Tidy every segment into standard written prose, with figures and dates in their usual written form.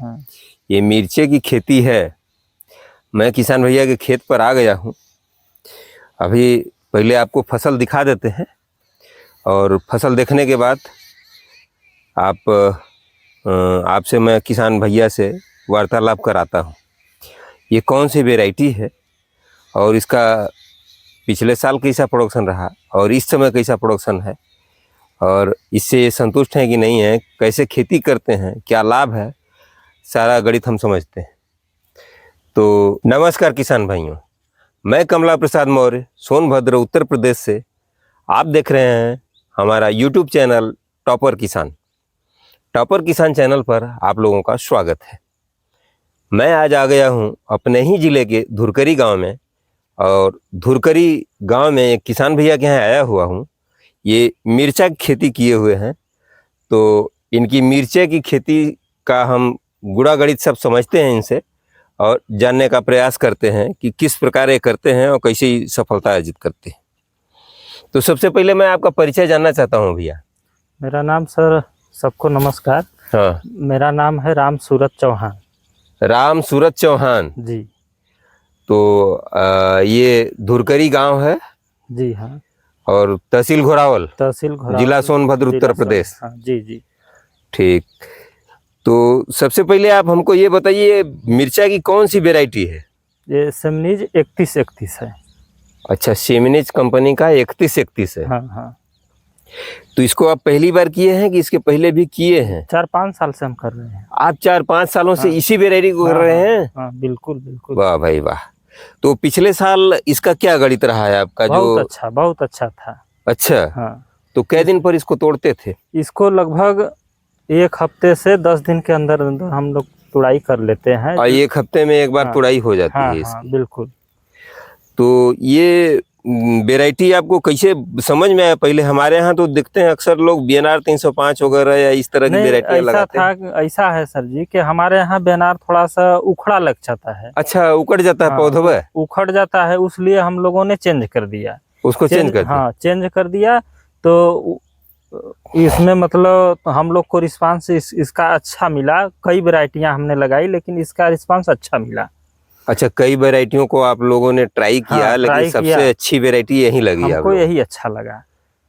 हाँ। ये मिर्चे की खेती है। मैं किसान भैया के खेत पर आ गया हूँ। अभी पहले आपको फसल दिखा देते हैं और फसल देखने के बाद आपसे मैं किसान भैया से वार्तालाप कराता हूँ। ये कौन सी वैरायटी है और इसका पिछले साल कैसा प्रोडक्शन रहा और इस समय कैसा प्रोडक्शन है और इससे संतुष्ट हैं कि नहीं है, कैसे खेती करते हैं, क्या लाभ है, सारा गणित हम समझते हैं। तो नमस्कार किसान भाइयों, मैं कमला प्रसाद मौर्य सोनभद्र उत्तर प्रदेश से। आप देख रहे हैं हमारा यूट्यूब चैनल टॉपर किसान। टॉपर किसान चैनल पर आप लोगों का स्वागत है। मैं आज आ गया हूं अपने ही ज़िले के धुरकरी गांव में और धुरकरी गांव में एक किसान भैया के यहाँ आया हुआ हूं। ये मिर्चा की खेती किए हुए हैं, तो इनकी मिर्चे की खेती का हम गुणा गणित सब समझते हैं इनसे और जानने का प्रयास करते हैं कि किस प्रकार ये करते हैं और कैसे सफलता अर्जित करते हैं। तो सबसे पहले मैं आपका परिचय जानना चाहता हूं भैया। मेरा नाम सर, सबको नमस्कार। हाँ, मेरा नाम है राम सूरत चौहान। राम सूरत चौहान जी तो ये धुरकरी गांव है। जी हाँ। और तहसील घोरावल, तहसील घोरावल, जिला सोनभद्र, उत्तर प्रदेश। हाँ, जी जी। ठीक। तो सबसे पहले आप हमको ये बताइए, मिर्चा की कौन सी वैरायटी है? ये सेमनीज 3131 है। अच्छा, सेमिनिज कंपनी का 3131 है। हाँ हाँ। तो इसको आप पहली बार किए हैं कि इसके पहले भी किए हैं? 4-5 साल से हम कर रहे हैं। आप 4-5 सालों से इसी वैरायटी को कर रहे हैं? हाँ, बिल्कुल बिल्कुल। वाह भाई वाह। तो पिछले साल इसका क्या गणित रहा है आपका? बहुत अच्छा था। अच्छा। हाँ। तो कै दिन पर इसको तोड़ते थे? इसको लगभग 1 हफ्ते से 10 दिन के अंदर अंदर हम लोग तुड़ाई कर लेते हैं। और 1 हफ्ते में एक बार तुड़ाई हो जाती है इसकी? हाँ, बिल्कुल। तो ये वैरायटी आपको कैसे समझ में आया? पहले हमारे यहाँ तो देखते हैं अक्सर लोग बीएनआर 305 वगैरह या इस तरह की वैरायटियां लगाते हैं। ऐसा है सर जी कि हमारे यहाँ बीएनआर थोड़ा सा उखड़ा लग जाता है। अच्छा, उखड़ जाता है पौधा? उखड़ जाता है, उसलिए हम लोगों ने चेंज कर दिया। उसको चेंज कर दिया? हाँ, चेंज कर दिया। तो इसमें मतलब हम लोग को रिस्पांस इसका अच्छा मिला। कई वैरायटियां हमने लगाई लेकिन इसका रिस्पांस अच्छा मिला। अच्छा, कई वैरायटियों को आप लोगों ने ट्राई किया। हाँ, लेकिन सबसे अच्छी वैरायटी यही लगी हमको, यही अच्छा लगा,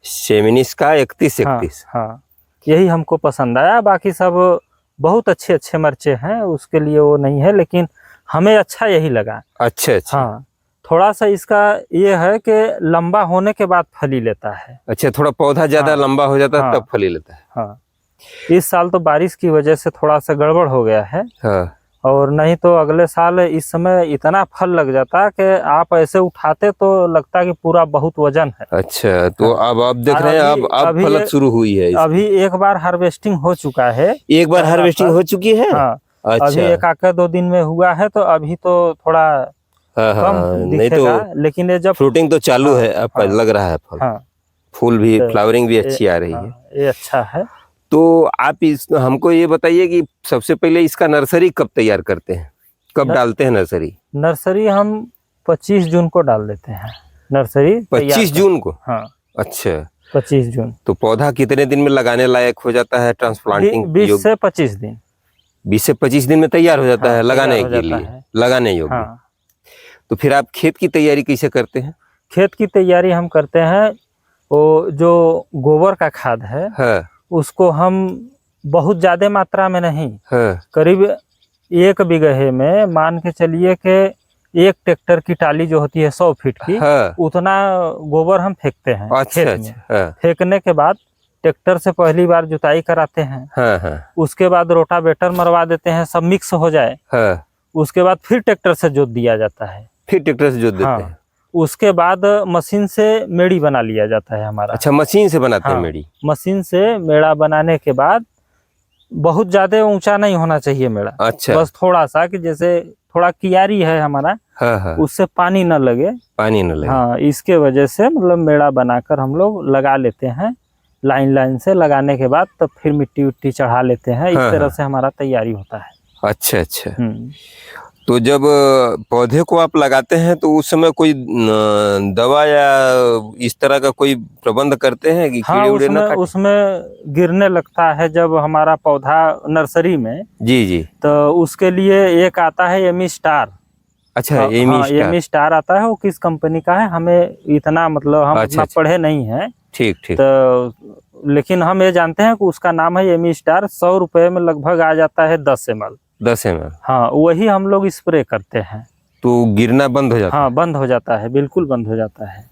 सेमिनिस का 3131। हाँ, यही हमको पसंद आया। बाकी सब बहुत अच्छे अच्छे मर्चे हैं, उसके लिए वो नहीं है, लेकिन हमें अच्छा यही लगा। अच्छा अच्छा। हाँ, थोड़ा सा इसका ये है कि लंबा होने के बाद फली लेता है। अच्छा, थोड़ा पौधा ज्यादा लंबा हो जाता है तब फली लेता है। हाँ, इस साल तो बारिश की वजह से थोड़ा सा गड़बड़ हो गया है। हाँ। और नहीं तो अगले साल इस समय इतना फल लग जाता कि आप ऐसे उठाते तो लगता कि पूरा बहुत वजन है। अच्छा, तो अब आप देख रहे हैं अब फलत शुरू हुई है। अभी एक बार हार्वेस्टिंग हो चुका है। एक बार हार्वेस्टिंग हो चुकी है? हाँ। अच्छा। अभी 1-2 दिन में हुआ है, तो अभी तो थोड़ा कम दिखेगा, लेकिन ये जब फ्रूटिंग तो चालू है, अब लग रहा है फल। हाँ, फूल भी, फ्लावरिंग भी अच्छी आ रही है। ये अच्छा है। तो आप हमको ये बताइए कि सबसे पहले इसका नर्सरी कब तैयार करते हैं, कब डालते हैं नर्सरी? नर्सरी हम 25 जून को डाल देते हैं। नर्सरी 25 जून को? हाँ। अच्छा, 25 जून। तो पौधा कितने दिन में लगाने लायक हो जाता है? ट्रांसप्लांटिंग 20 से 25 दिन। 20 से 25 दिन में तैयार हो जाता है लगाने के लिए, लगाने योग्य। हाँ। तो फिर आप खेत की तैयारी कैसे करते हैं? खेत की तैयारी हम करते हैं, वो जो गोबर का खाद है, हाँ। उसको हम बहुत ज्यादा मात्रा में नहीं, हाँ। करीब 1 बीघे में मान के चलिए कि 1 ट्रैक्टर की टाली जो होती है 100 फीट की, उतना गोबर हम फेंकते हैं। अच्छा, खेत में फेंकने के बाद ट्रैक्टर से पहली बार जुताई कराते हैं। उसके बाद रोटावेटर मरवा देते हैं, सब मिक्स हो जाए। उसके बाद फिर ट्रैक्टर से जोत दिया जाता है। फिर ट्रैक्टर से जोत देते हैं। उसके बाद मशीन से मेड़ी बना लिया जाता है हमारा। अच्छा, मशीन से बनाते हैं मेड़ी? मशीन से मेड़ा बनाने के बाद बहुत ज्यादा ऊंचा नहीं होना चाहिए मेड़ा। अच्छा। बस थोड़ा सा, कि जैसे थोड़ा कियारी है हमारा, उससे पानी न लगे। हाँ, इसके वजह से मतलब मेड़ा बनाकर हम लोग लगा लेते हैं। लाइन लाइन से लगाने के बाद तब फिर मिट्टी उट्टी चढ़ा लेते हैं। इस तरह से हमारा तैयारी होता है। अच्छा अच्छा। तो जब पौधे को आप लगाते हैं तो उस समय कोई दवा या इस तरह का कोई प्रबंध करते हैं कि हाँ, कीड़े उड़े न काटें? उसमें गिरने लगता है जब हमारा पौधा नर्सरी में, जी जी। तो उसके लिए एक आता है एमी स्टार। अच्छा, हाँ, एमी स्टार आता है, वो किस कंपनी का है हमें इतना मतलब हम अच्छा, इतना पढ़े नहीं हैं। ठीक ठीक। तो लेकिन हम ये जानते हैं कि उसका नाम है एमी स्टार। 100 रुपए में लगभग आ जाता है 10 ml। 10 ml। हाँ, वही हम लोग स्प्रे करते हैं तो गिरना बंद हो जाता हाँ, है? बंद हो जाता है, बिल्कुल बंद हो जाता है।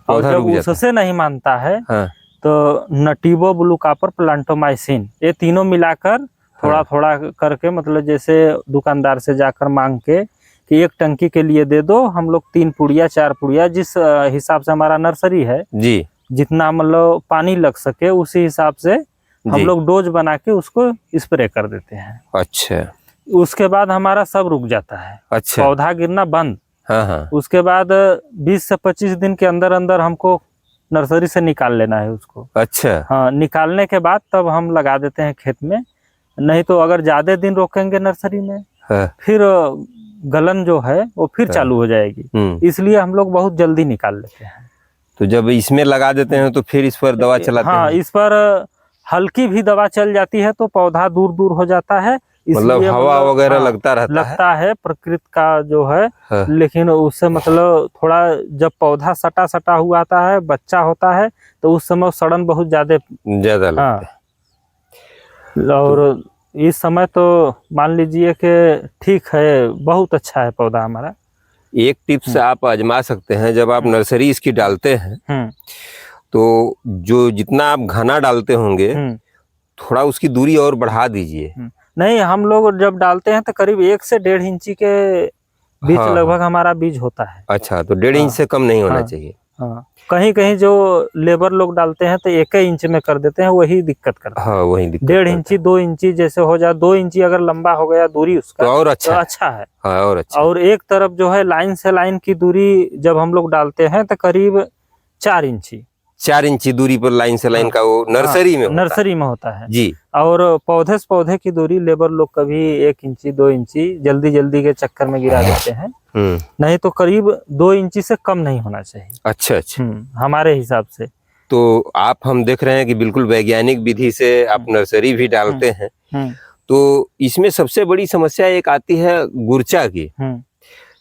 और पौधा जब रुक जाता है? उससे नहीं मानता है हाँ। तो नटीवो ब्लू कॉपर प्लांटोमाइसिन, ये तीनों मिलाकर थोड़ा थोड़ा करके, मतलब जैसे दुकानदार से जाकर मांग के कि एक टंकी के लिए दे दो, हम लोग 3 पुड़िया 4 पुड़िया, जिस हिसाब से हमारा नर्सरी है जी, जितना मतलब पानी लग सके उसी हिसाब से हम लोग डोज बना के उसको स्प्रे कर देते हैं। अच्छा। उसके बाद हमारा सब रुक जाता है। अच्छा। पौधा गिरना बंद। हाँ हाँ। उसके बाद 20 से 25 दिन के अंदर अंदर हमको नर्सरी से निकाल लेना है उसको। अच्छा। हाँ, निकालने के बाद तब हम लगा देते हैं खेत में। नहीं तो अगर ज्यादा दिन रोकेंगे नर्सरी में, हाँ। फिर गलन जो है वो फिर चालू हो जाएगी। इसलिए हम लोग बहुत जल्दी निकाल लेते हैं। तो जब इसमें लगा देते हैं तो फिर इस पर दवा चलाते हाँ, हैं? इस पर हल्की भी दवा चल जाती है तो पौधा दूर दूर हो जाता है। मतलब हवा वगैरह हाँ, लगता है प्रकृति का जो है। हाँ। लेकिन उससे मतलब थोड़ा जब पौधा सटा सटा हुआ आता है, बच्चा होता है, तो उस समय सड़न बहुत ज्यादा लगता है। और इस समय तो मान लीजिए कि ठीक है, बहुत अच्छा है पौधा हमारा। एक टिप्स आप आजमा सकते हैं, जब आप नर्सरी इसकी डालते हैं तो जो जितना आप घना डालते होंगे थोड़ा उसकी दूरी और बढ़ा दीजिए। नहीं, हम लोग जब डालते हैं तो करीब 1 से 1.5 इंची के बीच लगभग हमारा बीज होता है। अच्छा, तो 1.5 इंच से कम नहीं होना चाहिए। हाँ, कहीं कहीं जो लेबर लोग डालते हैं तो 1 इंच में कर देते हैं, वही दिक्कत करता है। हाँ, वही दिक्कत। 1.5 इंची 2 इंची जैसे हो जाए, 2 इंची अगर लंबा हो गया दूरी उसका तो और अच्छा तो अच्छा है। हाँ, और अच्छा। और एक तरफ जो है लाइन से लाइन की दूरी जब हम लोग डालते हैं तो करीब 4 इंची 4 इंची दूरी पर लाइन से लाइन का वो नर्सरी में होता है जी। और पौधे से पौधे की दूरी लेबर लोग कभी 1 इंची 2 इंची जल्दी जल्दी के चक्कर में गिरा देते हैं। नहीं तो करीब 2 इंची से कम नहीं होना चाहिए। अच्छा अच्छा। हमारे हिसाब से तो हम देख रहे हैं कि बिल्कुल वैज्ञानिक विधि से आप नर्सरी भी डालते हैं। तो इसमें सबसे बड़ी समस्या एक आती है गुर्चा की,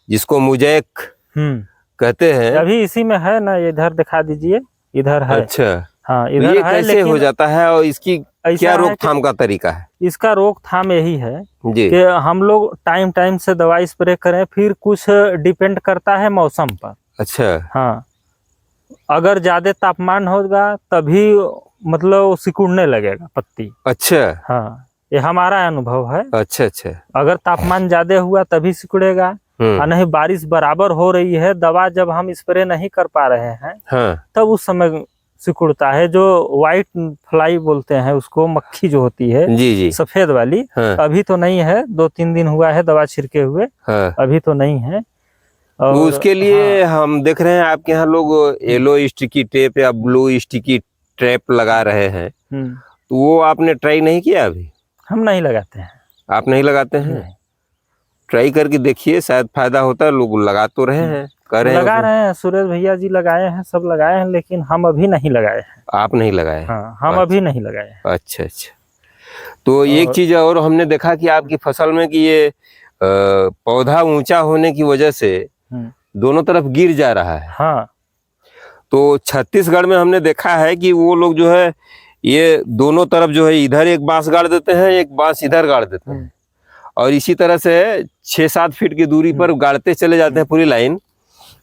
जिसको मुजैक कहते हैं। अभी इसी में है ना, इधर दिखा दीजिए, इधर है। अच्छा हाँ, इधर ये है। कैसे हो जाता है और इसकी क्या रोकथाम का तरीका है? इसका रोकथाम यही है जी कि हम लोग टाइम टाइम से दवाई स्प्रे करें। फिर कुछ डिपेंड करता है मौसम पर। अच्छा। हाँ, अगर ज्यादा तापमान होगा तभी मतलब सिकुड़ने लगेगा पत्ती। अच्छा। हाँ, ये हमारा अनुभव है। अच्छा अच्छा। अगर तापमान ज्यादा हुआ तभी सिकुड़ेगा, और नहीं बारिश बराबर हो रही है, दवा जब हम स्प्रे नहीं कर पा रहे हैं तब उस समय सिकुड़ता है। जो व्हाइट फ्लाई बोलते हैं उसको, मक्खी जो होती है जी जी सफेद वाली। अभी तो नहीं है, 2-3 दिन हुआ है दवा छिड़के हुए। अभी तो नहीं है। और उसके लिए हम देख रहे हैं आपके यहाँ लोग येलो स्टिकी टेप या ब्लू स्टिकी ट्रैप लगा रहे हैं, तो वो आपने ट्राई नहीं किया अभी? हम नहीं लगाते हैं। आप नहीं लगाते हैं? ट्राई करके देखिए, शायद फायदा होता है। लोग लगा तो रहे हैं, लगा रहे हैं। सुरेश भैया जी लगाए हैं, सब लगाए हैं, लेकिन हम अभी नहीं लगाए हैं। आप नहीं लगाए? हाँ, हम अभी नहीं लगाए। अच्छा अच्छा। तो एक चीज और हमने देखा कि आपकी फसल में कि ये पौधा ऊंचा होने की वजह से दोनों तरफ गिर जा रहा है। हाँ। तो छत्तीसगढ़ में हमने देखा है कि वो लोग जो है ये दोनों तरफ जो है इधर एक बांस गाड़ देते हैं, एक बांस इधर गाड़ देते हैं, और इसी तरह से 6-7 फीट की दूरी पर गाड़ते चले जाते हैं पूरी लाइन,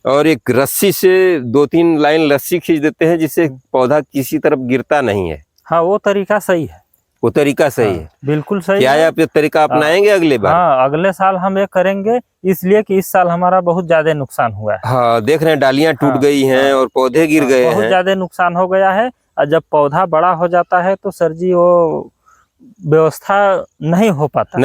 और एक रस्सी से 2-3 लाइन रस्सी खींच देते हैं, जिससे पौधा किसी तरफ गिरता नहीं है। हाँ, वो तरीका सही है। वो तरीका सही है, बिल्कुल सही। क्या आप ये तरीका अपनाएंगे अगले बार? हाँ, अगले साल हम ये करेंगे, इसलिए कि इस साल हमारा बहुत ज्यादा नुकसान हुआ है। हाँ, देख रहे हैं डालियां टूट गई हैं और पौधे गिर गए हैं। बहुत ज्यादा नुकसान हो गया है। और जब पौधा बड़ा हो जाता है तो सर जी वो व्यवस्था नहीं हो पाता।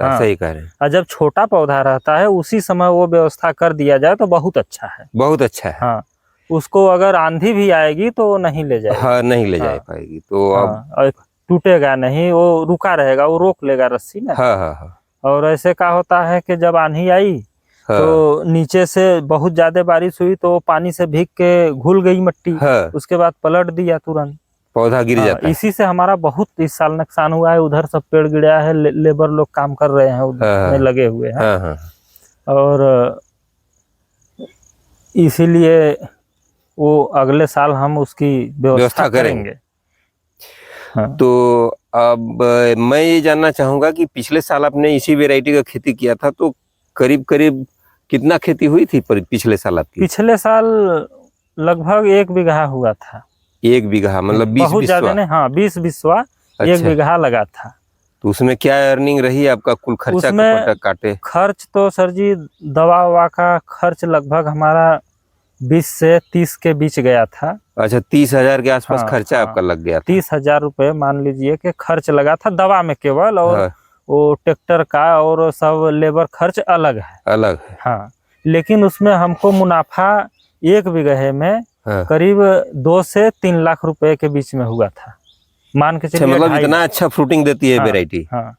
हाँ। सही कह रहे हैं। और जब छोटा पौधा रहता है उसी समय वो व्यवस्था कर दिया जाए तो बहुत अच्छा है। बहुत अच्छा है। हाँ, उसको अगर आंधी भी आएगी तो वो नहीं ले जाएगी। हाँ, नहीं ले जा पाएगी। तो अब टूटेगा नहीं, वो रुका रहेगा, वो रोक लेगा रस्सी ना। हाँ हाँ हाँ। और ऐसे का होता है कि जब आंधी आई तो नीचे से बहुत ज्यादा बारिश हुई तो पानी से भीग के घुल गई मिट्टी, उसके बाद पलट दिया तुरंत, पौधा गिर जाता है। इसी से हमारा बहुत इस साल नुकसान हुआ है। उधर सब पेड़ गिरा है, लेबर लोग काम कर रहे हैं, उधर में लगे हुए हैं। और इसीलिए वो अगले साल हम उसकी व्यवस्था करेंगे। तो अब मैं ये जानना चाहूंगा कि पिछले साल आपने इसी वैरायटी का खेती किया था, तो करीब करीब कितना खेती हुई थी पिछले साल आपकी? पिछले साल लगभग 1 बीघा हुआ था। 1 बीघा मतलब 20 बहुत ज्यादा नहीं, हाँ 20 बिस्वा। अच्छा। 1 बीघा लगा था। तो उसमें क्या अर्निंग रही आपका, कुल खर्चा काटे? खर्च तो सर जी दवा ववा का खर्च लगभग हमारा 20 से 30 के बीच गया था। अच्छा, 30,000 के आसपास खर्चा आपका लग गया था? 30,000 रुपये मान लीजिए कि खर्च लगा था दवा में केवल, और वो ट्रैक्टर का और सब लेबर खर्च अलग है। हाँ, लेकिन उसमें हमको मुनाफा 1 बीघे में करीब 2 से 3 लाख रुपए के बीच में हुआ था, मान के चलिए। मतलब इतना अच्छा फ्रूटिंग देती है वैरायटी? हाँ,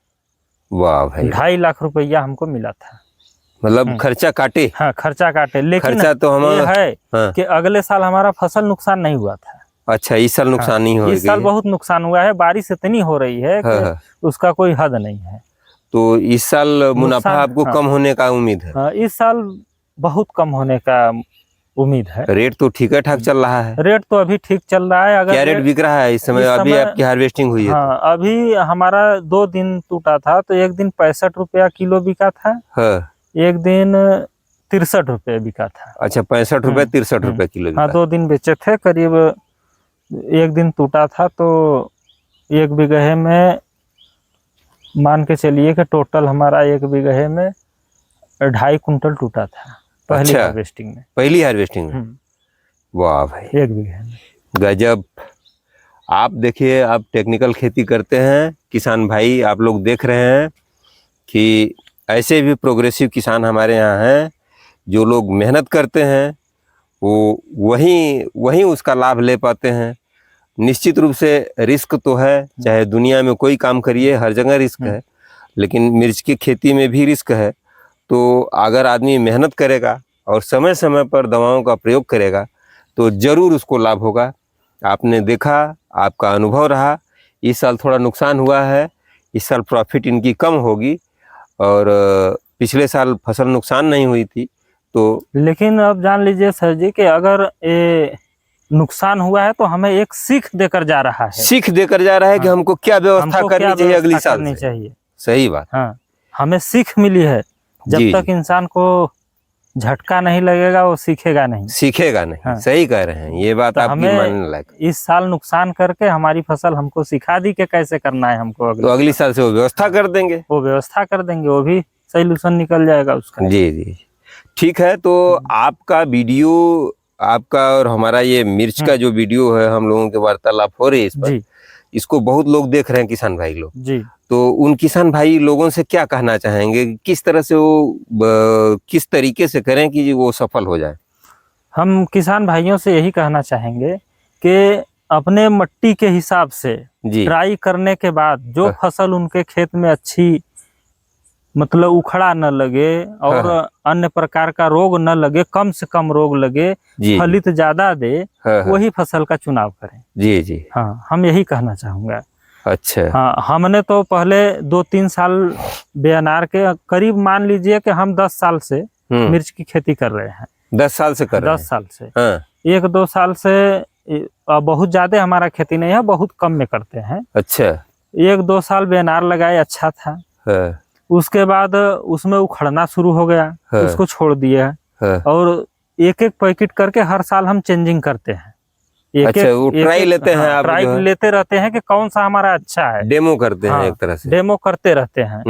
वाह भाई। 2.5 लाख रुपया हमको मिला था, मतलब खर्चा काटे? हाँ, खर्चा काटे। लेकिन खर्चा तो हमारा है कि अगले साल हमारा फसल नुकसान नहीं हुआ था। अच्छा, इस साल नुकसान नहीं हुआ? इस साल बहुत नुकसान हुआ है, बारिश इतनी हो रही है कि उसका कोई हद नहीं है। तो इस साल मुनाफा आपको कम होने का उम्मीद है? इस साल बहुत कम होने का उम्मीद है। रेट तो ठीक ठाक चल रहा है? रेट तो अभी ठीक चल रहा है। अगर क्या रेट बिक रहा है इस समय? अभी आपकी हार्वेस्टिंग हुई है? हाँ, अभी हमारा 2 दिन टूटा था तो एक दिन 65 रुपया किलो बिका था। एक दिन 63 रुपये बिका था। अच्छा, 65 रुपये 63 रुपये किलो। हाँ, 2 दिन बेचे थे। करीब एक दिन टूटा था तो 1 बीघे में मान के चलिए कि टोटल हमारा 1 बीघे में 2.5 कुंटल टूटा था पहली हार्वेस्टिंग में। पहली हार्वेस्टिंग में? वाह भाई, 1 बीघे में। गजब। आप देखिए, आप टेक्निकल खेती करते हैं, किसान भाई आप लोग देख रहे हैं कि ऐसे भी प्रोग्रेसिव किसान हमारे यहाँ हैं। जो लोग मेहनत करते हैं वो वहीं उसका लाभ ले पाते हैं। निश्चित रूप से रिस्क तो है, चाहे दुनिया में कोई काम करिए हर जगह रिस्क है, लेकिन मिर्च की खेती में भी रिस्क है। तो अगर आदमी मेहनत करेगा और समय समय पर दवाओं का प्रयोग करेगा तो जरूर उसको लाभ होगा। आपने देखा, आपका अनुभव रहा। इस साल थोड़ा नुकसान हुआ है, इस साल प्रॉफिट इनकी कम होगी, और पिछले साल फसल नुकसान नहीं हुई थी। तो लेकिन अब जान लीजिए सर जी कि अगर ये नुकसान हुआ है तो हमें एक सीख देकर जा रहा है। सीख देकर जा रहा है कि हमको क्या व्यवस्था करनी चाहिए अगली साल चाहिए। सही बात। हाँ, हमें सीख मिली है। जब तक इंसान को झटका नहीं लगेगा वो सीखेगा नहीं। हाँ। सही कह रहे हैं, ये बात तो आपकी मानने लायक। इस साल नुकसान करके हमारी फसल हमको सिखा दी कि कैसे करना है हमको। तो अगली साल से वो व्यवस्था कर देंगे, वो भी सॉल्यूशन निकल जाएगा उसका। जी, ठीक है। तो आपका वीडियो, आपका और हमारा ये मिर्च का जो वीडियो है, हम लोगों के वार्तालाप हो रही है इस पर, इसको बहुत लोग देख रहे हैं, किसान भाई लोग जी। तो उन किसान भाई लोगों से क्या कहना चाहेंगे, किस तरह से वो किस तरीके से करें कि वो सफल हो जाए? हम किसान भाइयों से यही कहना चाहेंगे कि अपने मिट्टी के हिसाब से ट्राई करने के बाद जो फसल उनके खेत में अच्छी मतलब उखड़ा न लगे और अन्य प्रकार का रोग न लगे, कम से कम रोग लगे, फलित ज्यादा दे, वही फसल का चुनाव करें। जी। हाँ, हम यही कहना चाहूंगा। अच्छा। हाँ, हमने तो पहले 2-3 साल बेअनार के करीब मान लीजिए कि हम 10 साल से मिर्च की खेती कर रहे हैं। 10 साल से कर रहे हैं? 10 साल से। 1-2 साल से बहुत ज्यादा हमारा खेती नहीं है, बहुत कम में करते हैं। अच्छा। 1-2 साल बेअनार लगाए, अच्छा था। उसके बाद उसमें उखड़ना शुरू हो गया, उसको छोड़ दिया, और एक पैकेट करके हर साल हम चेंजिंग करते हैं। ट्राई लेते हैं, आप ट्राई लेते रहते हैं कि कौन सा हमारा अच्छा है। डेमो करते हैं, एक तरह से डेमो करते रहते हैं।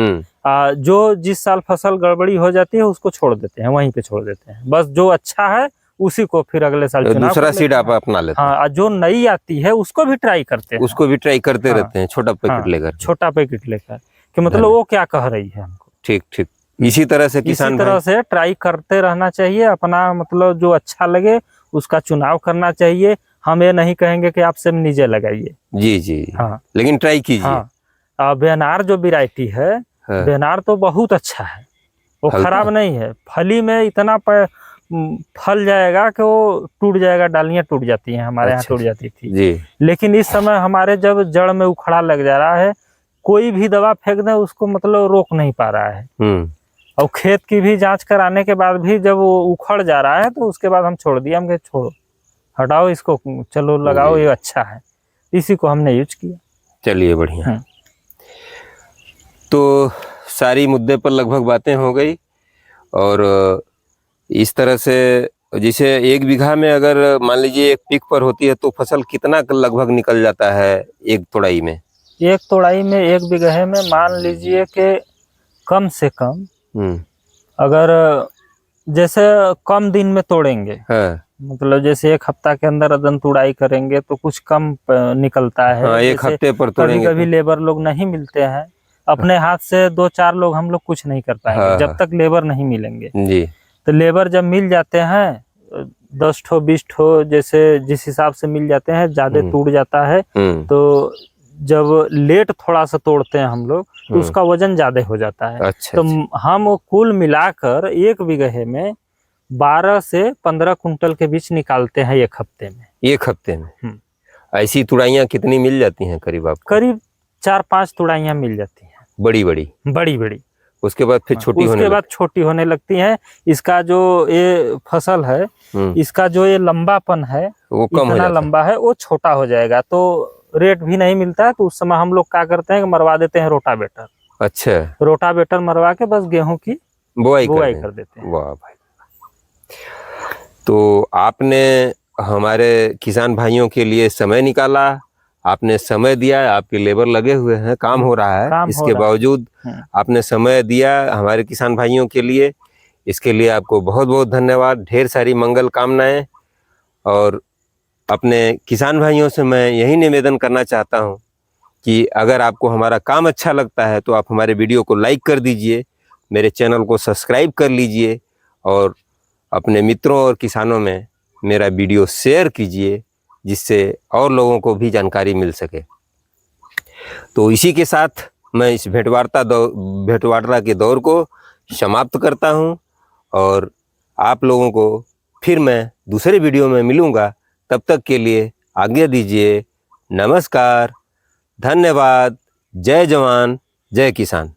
जो जिस साल फसल गड़बड़ी हो जाती है उसको छोड़ देते हैं, वहीं पे छोड़ देते हैं। बस जो अच्छा है उसी को फिर अगले साल दूसरा सीड आप अपना लेते हैं। हाँ, जो नई आती है उसको भी ट्राई करते हैं, उसको भी ट्राई करते रहते हैं, छोटा पैकेट लेकर कि मतलब वो क्या कह रही है हमको। ठीक। इसी तरह से किसान तरह से ट्राई करते रहना चाहिए, अपना मतलब जो अच्छा लगे उसका चुनाव करना चाहिए। हम ये नहीं कहेंगे कि आप सब नीचे लगाइए। जी। हाँ, लेकिन ट्राई कीजिए। हाँ, बेअनार जो वैरायटी है बेनार तो बहुत अच्छा है, वो खराब नहीं है। फली में इतना फल जाएगा कि वो टूट जाएगा, डालियां टूट जाती हैं, हमारे यहाँ टूट जाती थी जी। लेकिन इस समय हमारे जब जड़ में उखड़ा लग जा रहा है, कोई भी दवा फेंक दे उसको मतलब रोक नहीं पा रहा है। और खेत की भी जांच कराने के बाद भी जब वो उखड़ जा रहा है तो उसके बाद हम छोड़ दिया, हम कहे छोड़ो हटाओ इसको, चलो लगाओ ये अच्छा है, इसी को हमने यूज किया। चलिए बढ़िया। तो सारी मुद्दे पर लगभग बातें हो गई, और इस तरह से जैसे 1 बीघा में अगर मान लीजिए 1 पिक पर होती है तो फसल कितना लगभग निकल जाता है एक तोड़ाई में? एक तोड़ाई में 1 बीघे में मान लीजिए कि कम से कम अगर जैसे कम दिन में तोड़ेंगे, मतलब जैसे 1 हफ्ता के अंदर अदन तुड़ाई करेंगे तो कुछ कम निकलता है। हाँ, 1 हफ्ते पर तोड़ेंगे। कभी लेबर लोग नहीं मिलते हैं, अपने हाथ से 2-4 लोग हम लोग कुछ नहीं कर पाएंगे जब तक लेबर नहीं मिलेंगे जी। तो लेबर जब मिल जाते हैं 10 ठो 20 ठो जैसे जिस हिसाब से मिल जाते हैं, ज्यादा टूट जाता है तो जब लेट थोड़ा सा तोड़ते हैं हम लोग तो उसका वजन ज्यादा हो जाता है। अच्छा, तो हम कुल मिलाकर 1 बीघे में 12 से 15 कुंटल के बीच निकालते हैं 1 हफ्ते में। 1 हफ्ते में ऐसी तुड़ाइयाँ कितनी मिल जाती हैं करीब आपको? करीब 4-5 तुड़ाइयाँ मिल जाती हैं, बड़ी बड़ी। उसके बाद फिर छोटी होने लगती हैं। इसका जो ये फसल है, इसका जो ये लंबापन है वो कम इतना लंबा है, वो छोटा हो जाएगा तो रेट भी नहीं मिलता है। तो उस समय हम लोग क्या करते हैं कि मरवा देते हैं रोटावेटर। अच्छा, रोटावेटर मरवा के बस गेहूं की बुआई कर देते हैं। वाह भाई। तो आपने हमारे किसान भाइयों के लिए समय निकाला, आपने समय दिया, आपके लेबर लगे हुए हैं, काम हो रहा है, इसके बावजूद आपने समय दिया हमारे किसान भाइयों के लिए, इसके लिए आपको बहुत बहुत धन्यवाद। ढेर सारी मंगल कामनाएं। और अपने किसान भाइयों से मैं यही निवेदन करना चाहता हूं कि अगर आपको हमारा काम अच्छा लगता है तो आप हमारे वीडियो को लाइक कर दीजिए, मेरे चैनल को सब्सक्राइब कर लीजिए और अपने मित्रों और किसानों में मेरा वीडियो शेयर कीजिए, जिससे और लोगों को भी जानकारी मिल सके। तो इसी के साथ मैं इस भेंटवार्ता के दौर को समाप्त करता हूं, और आप लोगों को फिर मैं दूसरे वीडियो में मिलूंगा। तब तक के लिए आज्ञा दीजिए। नमस्कार, धन्यवाद, जय जवान, जय किसान।